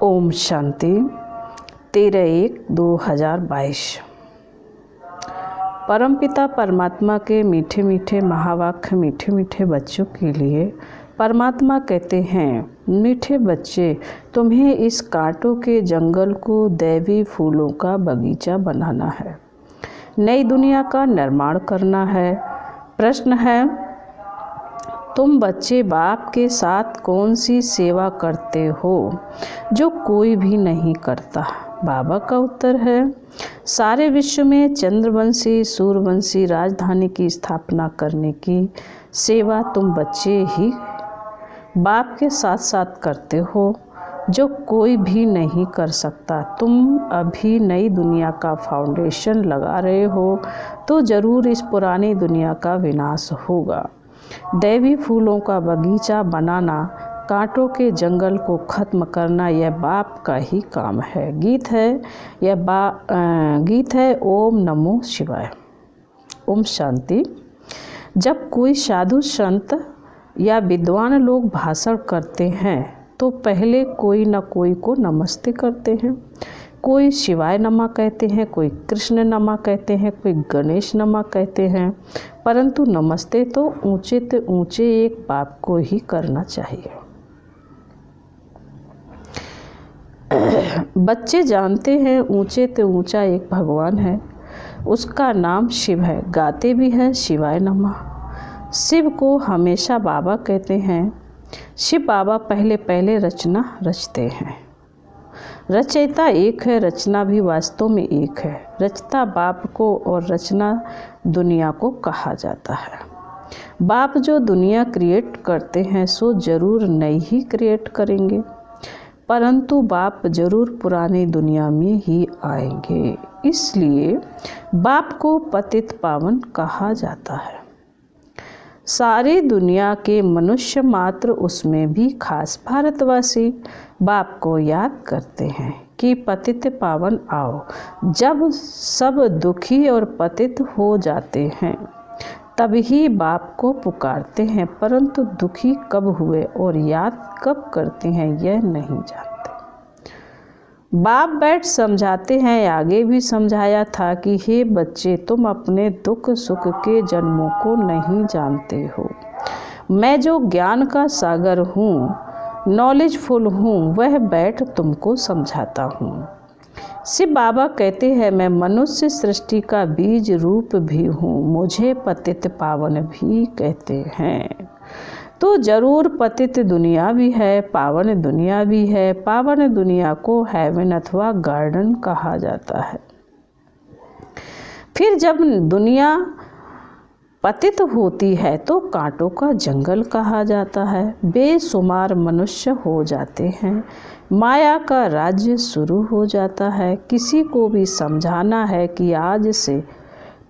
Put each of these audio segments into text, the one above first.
ओम शांति 13/1/2022। परमपिता परमात्मा के मीठे मीठे महावाक्य मीठे मीठे बच्चों के लिए परमात्मा कहते हैं, मीठे बच्चे, तुम्हें इस कांटों के जंगल को दैवी फूलों का बगीचा बनाना है, नई दुनिया का निर्माण करना है। प्रश्न है, तुम बच्चे बाप के साथ कौन सी सेवा करते हो जो कोई भी नहीं करता? बाबा का उत्तर है, सारे विश्व में चंद्रवंशी सूर्यवंशी राजधानी की स्थापना करने की सेवा तुम बच्चे ही बाप के साथ साथ करते हो जो कोई भी नहीं कर सकता। तुम अभी नई दुनिया का फाउंडेशन लगा रहे हो तो ज़रूर इस पुरानी दुनिया का विनाश होगा। दैवी फूलों का बगीचा बनाना, कांटों के जंगल को ख़त्म करना, यह बाप का ही काम है। गीत है ओम नमो शिवाय। ओम शांति। जब कोई साधु संत या विद्वान लोग भाषण करते हैं तो पहले कोई न कोई को नमस्ते करते हैं। कोई शिवाय नमः कहते हैं, कोई कृष्ण नमः कहते हैं, कोई गणेश नमः कहते हैं, परंतु नमस्ते तो ऊंचे एक बाप को ही करना चाहिए। बच्चे जानते हैं ऊंचे ते ऊंचा एक भगवान है, उसका नाम शिव है। गाते भी हैं शिवाय नमः। शिव को हमेशा बाबा कहते हैं। शिव बाबा पहले रचना रचते हैं। रचयिता एक है, रचना भी वास्तव में एक है। रचता बाप को और रचना दुनिया को कहा जाता है। बाप जो दुनिया क्रिएट करते हैं सो जरूर नई ही क्रिएट करेंगे, परंतु बाप जरूर पुरानी दुनिया में ही आएंगे। इसलिए बाप को पतित पावन कहा जाता है। सारी दुनिया के मनुष्य मात्र, उसमें भी खास भारतवासी बाप को याद करते हैं कि पतित पावन आओ। जब सब दुखी और पतित हो जाते हैं तभी बाप को पुकारते हैं, परंतु दुखी कब हुए और याद कब करते हैं यह नहीं जानते। बाप बैठ समझाते हैं, आगे भी समझाया था कि हे बच्चे, तुम अपने दुख सुख के जन्मों को नहीं जानते हो। मैं जो ज्ञान का सागर हूँ, नॉलेजफुल हूँ, वह बैठ तुमको समझाता हूँ। शिव बाबा कहते हैं, मैं मनुष्य सृष्टि का बीज रूप भी हूँ, मुझे पतित पावन भी कहते हैं। तो जरूर पतित दुनिया भी है, पावन दुनिया भी है। पावन दुनिया को हेवन अथवा गार्डन कहा जाता है। फिर जब दुनिया पतित होती है तो कांटों का जंगल कहा जाता है। बेशुमार मनुष्य हो जाते हैं, माया का राज्य शुरू हो जाता है। किसी को भी समझाना है कि आज से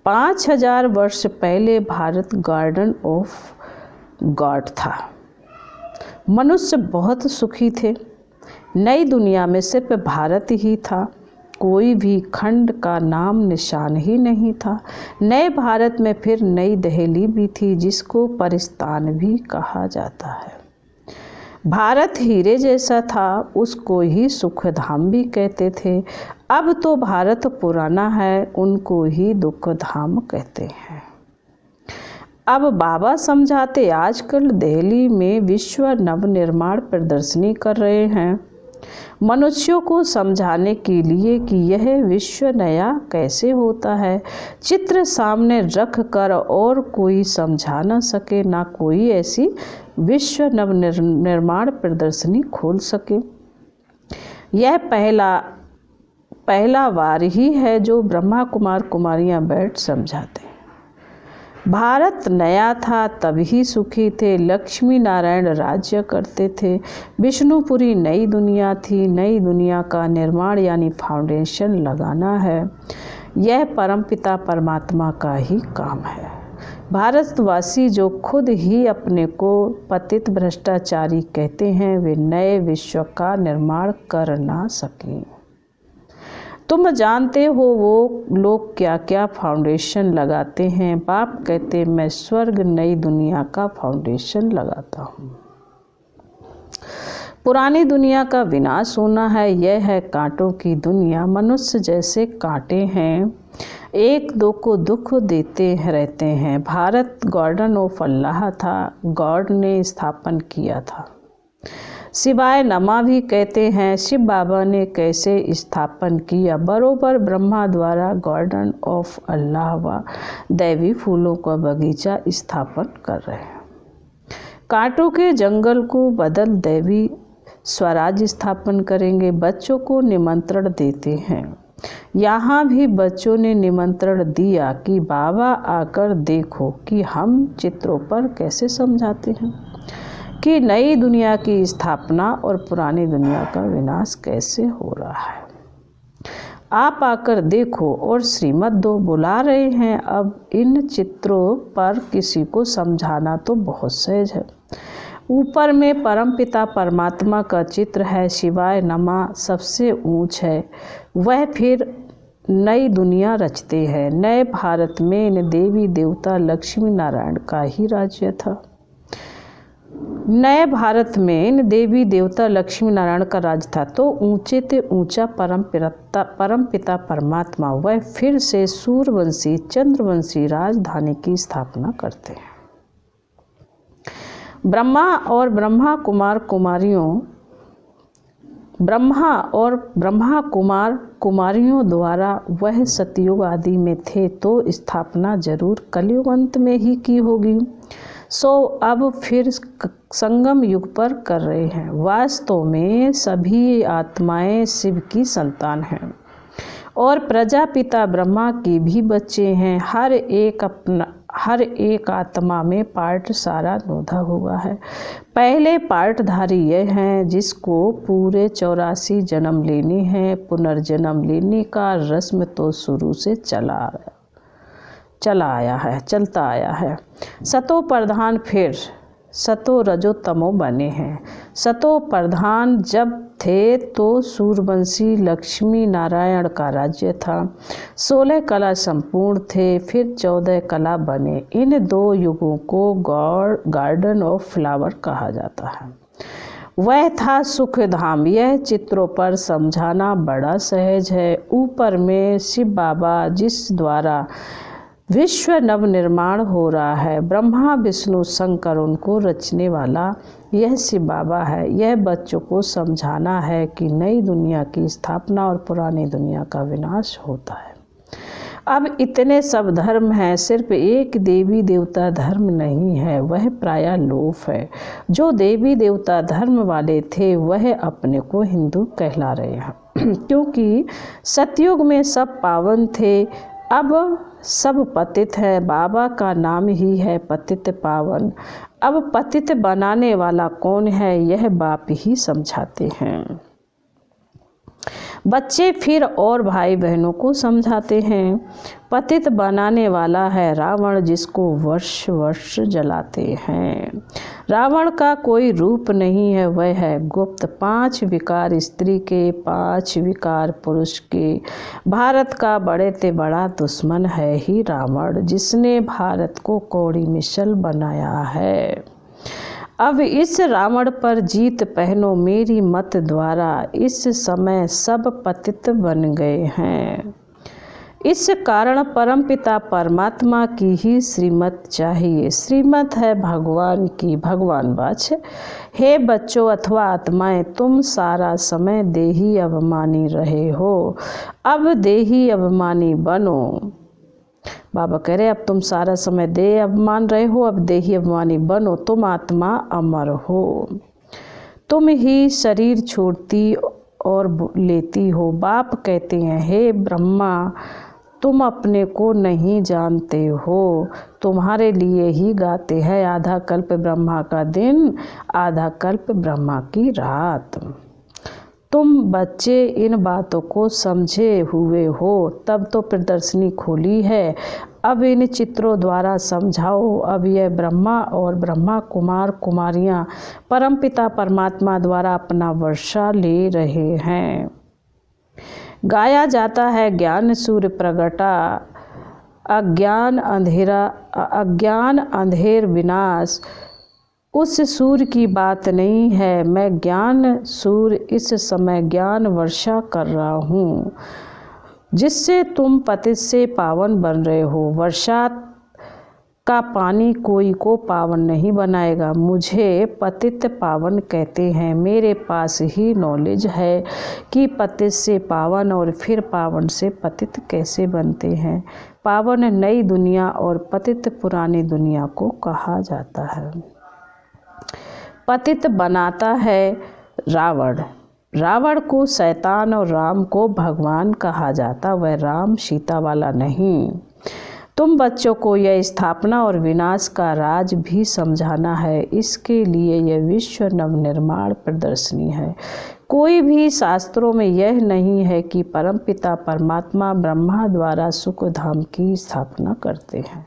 5000 वर्ष पहले भारत गार्डन ऑफ गॉड था। मनुष्य बहुत सुखी थे। नई दुनिया में सिर्फ भारत ही था, कोई भी खंड का नाम निशान ही नहीं था। नए भारत में फिर नई दिल्ली भी थी, जिसको परिस्तान भी कहा जाता है। भारत हीरे जैसा था, उसको ही सुखधाम भी कहते थे। अब तो भारत पुराना है, उनको ही दुखधाम कहते हैं। अब बाबा समझाते, आजकल दिल्ली में विश्व नवनिर्माण प्रदर्शनी कर रहे हैं मनुष्यों को समझाने के लिए कि यह विश्व नया कैसे होता है। चित्र सामने रख कर और कोई समझा न सके, ना कोई ऐसी विश्व नवनिर्माण प्रदर्शनी खोल सके। यह पहला बार ही है जो ब्रह्मा कुमार कुमारियां बैठ समझाते हैं। भारत नया था तभी सुखी थे, लक्ष्मी नारायण राज्य करते थे। विष्णुपुरी नई दुनिया थी, नई दुनिया का निर्माण यानी फाउंडेशन लगाना है। यह परमपिता परमात्मा का ही काम है। भारतवासी जो खुद ही अपने को पतित भ्रष्टाचारी कहते हैं, वे नए विश्व का निर्माण कर ना सकें। तुम जानते हो वो लोग क्या क्या फाउंडेशन लगाते हैं। बाप कहते, मैं स्वर्ग नई दुनिया का फाउंडेशन लगाता हूँ। पुरानी दुनिया का विनाश होना है, यह है कांटों की दुनिया। मनुष्य जैसे कांटे हैं, एक दो को दुख देते रहते हैं। भारत गार्डन ऑफ अल्लाह था, गॉड ने स्थापन किया था। शिवाय नमा भी कहते हैं, शिव बाबा ने कैसे स्थापन किया। बरोबर ब्रह्मा द्वारा गार्डन ऑफ अल्लाह व दैवी फूलों का बगीचा स्थापन कर रहे हैं। कांटों के जंगल को बदल दैवी स्वराज स्थापन करेंगे। बच्चों को निमंत्रण देते हैं। यहाँ भी बच्चों ने निमंत्रण दिया कि बाबा आकर देखो कि हम चित्रों पर कैसे समझाते हैं कि नई दुनिया की स्थापना और पुरानी दुनिया का विनाश कैसे हो रहा है। आप आकर देखो और श्रीमत दो, बुला रहे हैं। अब इन चित्रों पर किसी को समझाना तो बहुत सहज है। ऊपर में परमपिता परमात्मा का चित्र है, शिवाय नमा सबसे ऊंच है। वह फिर नई दुनिया रचते हैं। नए भारत में इन देवी देवता लक्ष्मी नारायण का ही राज्य था। नए भारत में इन देवी देवता लक्ष्मी नारायण का राज था। तो ऊंचे ते ऊंचा परमपिता परमात्मा वह फिर से सूर्यवंशी चंद्रवंशी राजधानी की स्थापना करते हैं। ब्रह्मा और ब्रह्मा कुमार कुमारियों द्वारा वह सतयुग आदि में थे, तो स्थापना जरूर कलयुग अंत में ही की होगी। सो अब फिर संगम युग पर कर रहे हैं। वास्तव में सभी आत्माएं शिव की संतान हैं और प्रजापिता ब्रह्मा के भी बच्चे हैं। हर एक आत्मा में पार्ट सारा नोधा हुआ है। पहले पार्टधारी यह हैं जिसको पूरे 84 जन्म लेने हैं। पुनर्जन्म लेने का रस्म तो शुरू से चलता आया है। सतो प्रधान फिर सतो रजो तमो बने हैं। सतो प्रधान जब थे तो सूर्यवंशी लक्ष्मी नारायण का राज्य था। 16 कला संपूर्ण थे, फिर 14 कला बने। इन दो युगों को गार्डन ऑफ फ्लावर कहा जाता है। वह था सुख धाम। यह चित्रों पर समझाना बड़ा सहज है। ऊपर में शिव बाबा जिस द्वारा विश्व नवनिर्माण हो रहा है, ब्रह्मा विष्णु शंकर उनको रचने वाला यह शिव बाबा है। यह बच्चों को समझाना है कि नई दुनिया की स्थापना और पुरानी दुनिया का विनाश होता है। अब इतने सब धर्म हैं, सिर्फ एक देवी देवता धर्म नहीं है, वह प्रायः लोप है। जो देवी देवता धर्म वाले थे वह अपने को हिंदू कहला रहे हैं क्योंकि सतयुग में सब पावन थे, अब सब पतित है। बाबा का नाम ही है पतित पावन। अब पतित बनाने वाला कौन है, यह बाप ही समझाते हैं। बच्चे फिर और भाई बहनों को समझाते हैं। पतित बनाने वाला है रावण, जिसको वर्ष वर्ष जलाते हैं। रावण का कोई रूप नहीं है, वह है गुप्त। 5 विकार स्त्री के, 5 विकार पुरुष के। भारत का बड़े ते बड़ा दुश्मन है ही रावण, जिसने भारत को कौड़ी मिसल बनाया है। अब इस रावण पर जीत पहनो मेरी मत द्वारा। इस समय सब पतित बन गए हैं। इस कारण परमपिता परमात्मा की ही श्रीमत चाहिए। श्रीमत है भगवान की, भगवान वाच। हे बच्चों अथवा आत्माएं, तुम सारा समय देही अभिमानी रहे हो, अब देही अभिमानी बनो। बाबा कह रहे अब तुम सारा समय देह अभिमान रहे हो, अब देही अभिमानी बनो। तुम आत्मा अमर हो, तुम ही शरीर छोड़ती और लेती हो। बाप कहते हैं हे ब्रह्मा, तुम अपने को नहीं जानते हो, तुम्हारे लिए ही गाते हैं। आधा कल्प ब्रह्मा का दिन, आधा कल्प ब्रह्मा की रात। तुम बच्चे इन बातों को समझे हुए हो, तब तो प्रदर्शनी खोली है। अब इन चित्रों द्वारा समझाओ। अब यह ब्रह्मा और ब्रह्मा कुमार कुमारियाँ परमपिता परमात्मा द्वारा अपना वर्षा ले रहे हैं। गाया जाता है ज्ञान सूर्य प्रगटा, अज्ञान अंधेर विनाश, उस सूर की बात नहीं है, मैं ज्ञान सूर इस समय ज्ञान वर्षा कर रहा हूँ, जिससे तुम पतित से पावन बन रहे हो। वर्षा का पानी कोई को पावन नहीं बनाएगा। मुझे पतित पावन कहते हैं। मेरे पास ही नॉलेज है कि पतित से पावन और फिर पावन से पतित कैसे बनते हैं। पावन नई दुनिया और पतित पुरानी दुनिया को कहा जाता है। पतित बनाता है रावण। रावण को शैतान और राम को भगवान कहा जाता। वह राम सीता वाला नहीं। तुम बच्चों को यह स्थापना और विनाश का राज भी समझाना है। इसके लिए यह विश्व नवनिर्माण प्रदर्शनी है। कोई भी शास्त्रों में यह नहीं है कि परमपिता परमात्मा ब्रह्मा द्वारा सुख धाम की स्थापना करते हैं।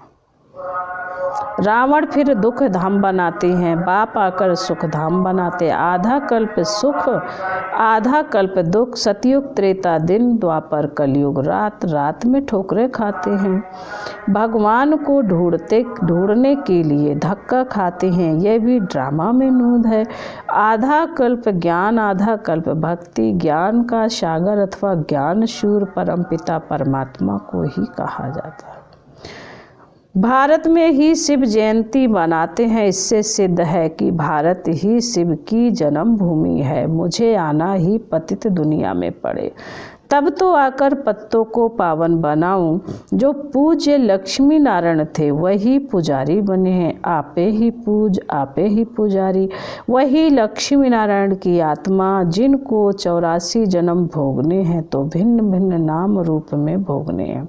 रावण फिर दुख धाम बनाते हैं। बाप आकर सुख धाम बनाते। आधा कल्प सुख आधा कल्प दुख। सतयुग त्रेता दिन, द्वापर कलयुग रात। रात में ठोकरें खाते हैं। भगवान को ढूंढने के लिए धक्का खाते हैं। यह भी ड्रामा में नूद है। आधा कल्प ज्ञान आधा कल्प भक्ति। ज्ञान का सागर अथवा ज्ञान शूर परमपिता परमात्मा को ही कहा जाता है। भारत में ही शिव जयंती मनाते हैं। इससे सिद्ध है कि भारत ही शिव की जन्मभूमि है। मुझे आना ही पतित दुनिया में पड़े, तब तो आकर पत्तों को पावन बनाऊं। जो पूज्य लक्ष्मी नारायण थे वही पुजारी बने हैं। आपे ही पूज आपे ही पुजारी। वही लक्ष्मी नारायण की आत्मा, जिनको 84 जन्म भोगने हैं तो भिन्न भिन्न नाम रूप में भोगने हैं।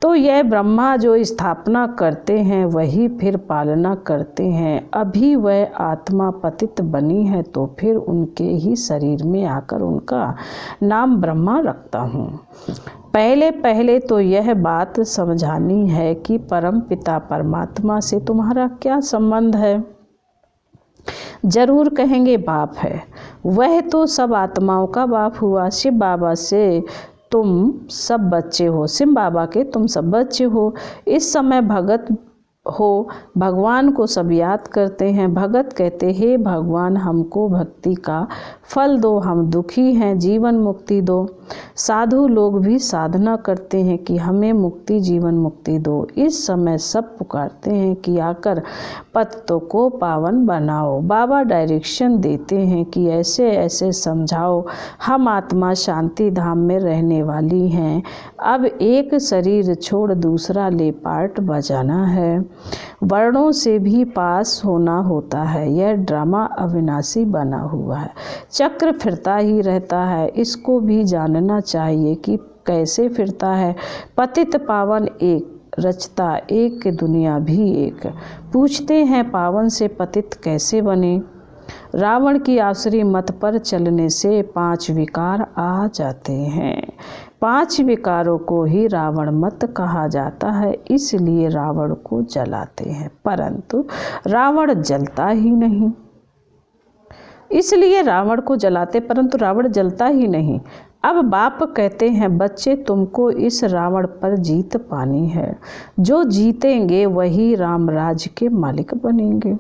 तो यह ब्रह्मा जो स्थापना करते हैं वही फिर पालना करते हैं। अभी वह आत्मा पतित बनी है तो फिर उनके ही शरीर में आकर उनका नाम ब्रह्मा रखता हूँ। पहले पहले तो यह बात समझानी है कि परम पिता परमात्मा से तुम्हारा क्या संबंध है। जरूर कहेंगे बाप है। वह तो सब आत्माओं का बाप हुआ। शिव बाबा से तुम सब बच्चे हो। शिव बाबा के तुम सब बच्चे हो। इस समय भगत हो। भगवान को सब याद करते हैं। भगत कहते हे भगवान हमको भक्ति का फल दो, हम दुखी हैं, जीवन मुक्ति दो। साधु लोग भी साधना करते हैं कि हमें मुक्ति जीवन मुक्ति दो। इस समय सब पुकारते हैं कि आकर पतितों को पावन बनाओ। बाबा डायरेक्शन देते हैं कि ऐसे ऐसे समझाओ। हम आत्मा शांति धाम में रहने वाली हैं। अब एक शरीर छोड़ दूसरा ले पार्ट बजाना है। वर्णों से भी पास होना होता है। यह ड्रामा अविनाशी बना हुआ है। चक्र फिरता ही रहता है। इसको भी जानना चाहिए कि कैसे फिरता है। पतित पावन एक रचता एक, दुनिया भी एक। पूछते हैं पावन से पतित कैसे बने। रावण की आसुरी मत पर चलने से 5 विकार आ जाते हैं। 5 विकारों को ही रावण मत कहा जाता है, इसलिए रावण को जलाते हैं, परंतु रावण जलता ही नहीं। इसलिए रावण को जलाते परंतु रावण जलता ही नहीं। अब बाप कहते हैं बच्चे तुमको इस रावण पर जीत पानी है। जो जीतेंगे वही राम राज्य के मालिक बनेंगे।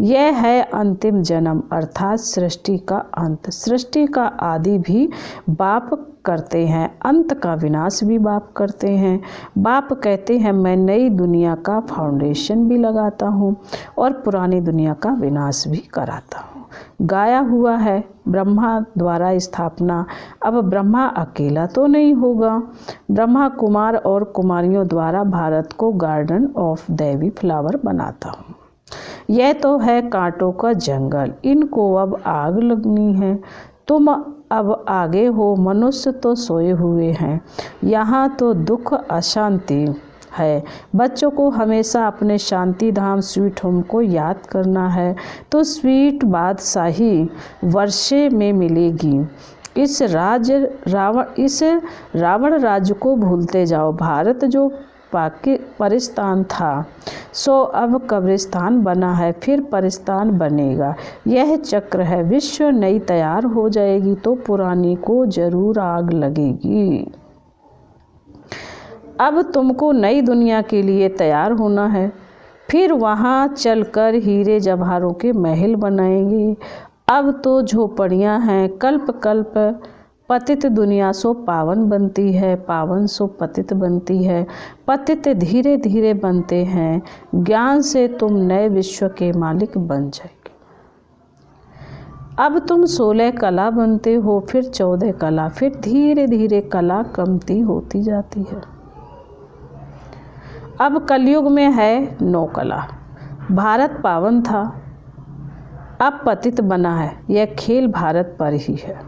यह है अंतिम जन्म अर्थात सृष्टि का अंत। सृष्टि का आदि भी बाप करते हैं, अंत का विनाश भी बाप करते हैं। बाप कहते हैं मैं नई दुनिया का फाउंडेशन भी लगाता हूँ और पुरानी दुनिया का विनाश भी कराता हूँ। गाया हुआ है ब्रह्मा द्वारा स्थापना। अब ब्रह्मा अकेला तो नहीं होगा। ब्रह्मा कुमार और कुमारियों द्वारा भारत को गार्डन ऑफ देवी फ्लावर बनाता हूँ। यह तो है कांटों का जंगल, इनको अब आग लगनी है। तुम अब आगे हो, मनुष्य तो सोए हुए हैं। यहाँ तो दुख अशांति है। बच्चों को हमेशा अपने शांति धाम स्वीट होम को याद करना है तो स्वीट बादशाही वर्षे में मिलेगी। इस रावण राज्य को भूलते जाओ। भारत जो परिस्तान था सो अब कब्रिस्तान बना है, फिर परिस्तान बनेगा। यह चक्र है। विश्व नई तैयार हो जाएगी तो पुरानी को जरूर आग लगेगी। अब तुमको नई दुनिया के लिए तैयार होना है। फिर वहाँ चलकर हीरे जवाहरों के महल बनाएंगे। अब तो झोपड़ियाँ हैं, कल्प कल्प पतित दुनिया सो पावन बनती है, पावन सो पतित बनती है, पतित धीरे धीरे बनते हैं। ज्ञान से तुम नए विश्व के मालिक बन जाएंगे। अब तुम 16 कला बनते हो, फिर 14 कला, फिर धीरे धीरे कला कमती होती जाती है। अब कलयुग में है 9 कला। भारत पावन था, अब पतित बना है, यह खेल भारत पर ही है।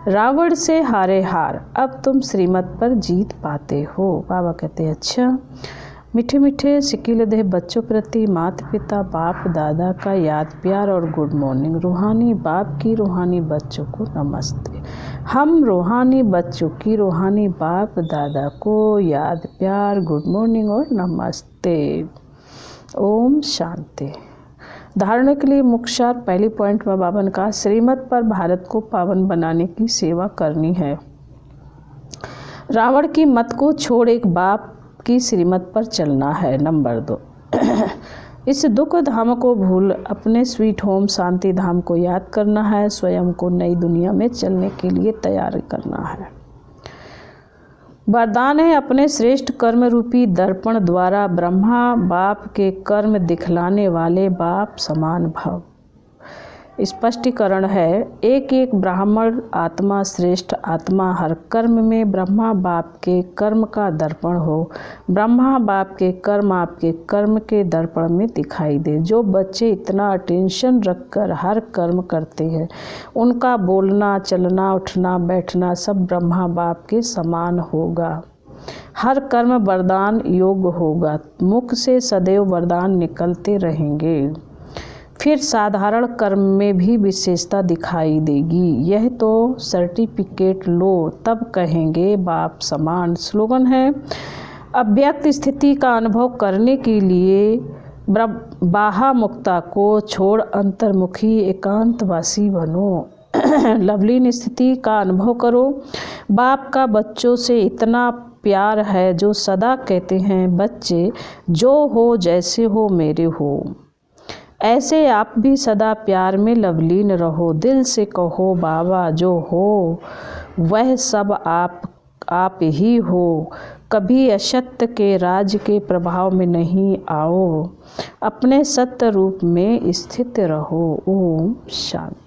रावण से हारे हार, अब तुम श्रीमत पर जीत पाते हो। बाबा कहते हैं अच्छा, मीठे मीठे सिकिल दे बच्चों प्रति माता पिता बाप दादा का याद प्यार और गुड मॉर्निंग। रूहानी बाप की रूहानी बच्चों को नमस्ते। हम रूहानी बच्चों की रूहानी बाप दादा को याद प्यार गुड मॉर्निंग और नमस्ते। ओम शांति। धारणा के लिए मुख्य पहली पॉइंट में बाबा ने कहा श्रीमत पर भारत को पावन बनाने की सेवा करनी है। रावण की मत को छोड़ एक बाप की श्रीमत पर चलना है। नंबर 2, इस दुख धाम को भूल अपने स्वीट होम शांति धाम को याद करना है। स्वयं को नई दुनिया में चलने के लिए तैयार करना है। वरदान है अपने श्रेष्ठ कर्म रूपी दर्पण द्वारा ब्रह्मा बाप के कर्म दिखलाने वाले बाप समान भव। स्पष्टीकरण है, एक एक ब्राह्मण आत्मा श्रेष्ठ आत्मा हर कर्म में ब्रह्मा बाप के कर्म का दर्पण हो। ब्रह्मा बाप के कर्म आपके कर्म के दर्पण में दिखाई दे। जो बच्चे इतना अटेंशन रखकर हर कर्म करते हैं, उनका बोलना चलना उठना बैठना सब ब्रह्मा बाप के समान होगा। हर कर्म वरदान योग्य होगा। मुख से सदैव वरदान निकलते रहेंगे। फिर साधारण कर्म में भी विशेषता दिखाई देगी। यह तो सर्टिफिकेट लो तब कहेंगे बाप समान। स्लोगन है, अव्यक्त स्थिति का अनुभव करने के लिए बाहा मुक्ता को छोड़ अंतर्मुखी एकांतवासी बनो। लवलीन स्थिति का अनुभव करो। बाप का बच्चों से इतना प्यार है जो सदा कहते हैं बच्चे जो हो जैसे हो मेरे हो। ऐसे आप भी सदा प्यार में लवलीन रहो। दिल से कहो बाबा जो हो वह सब आप ही हो। कभी असत्य के राज के प्रभाव में नहीं आओ। अपने सत्य रूप में स्थित रहो। ओम शांति।